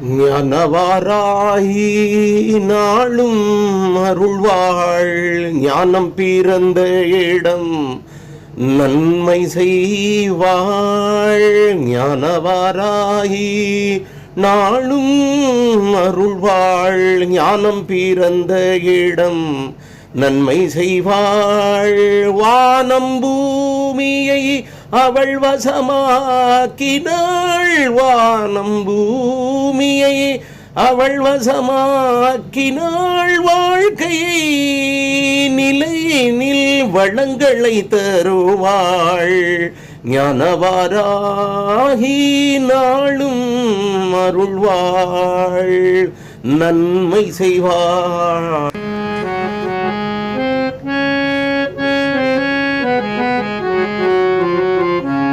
ஞானவாராகி நாளும் அருள்வாள் ஞானம் பிறந்த இடம் நன்மை செய்வாள். ஞானவாராகி நாளும் அருள்வாள் ஞானம் பிறந்த இடம் நன்மை செய்வாள். வானம் பூமியை அவள் வசமாக்கினாள். வானம் பூமியை அவள் வசமாக்கினாள். வாழ்க்கையை நிலையினில் வளங்களை தருவாள். ஞானவாராகி நாளும் அருள்வாள் நன்மை செய்வாள்.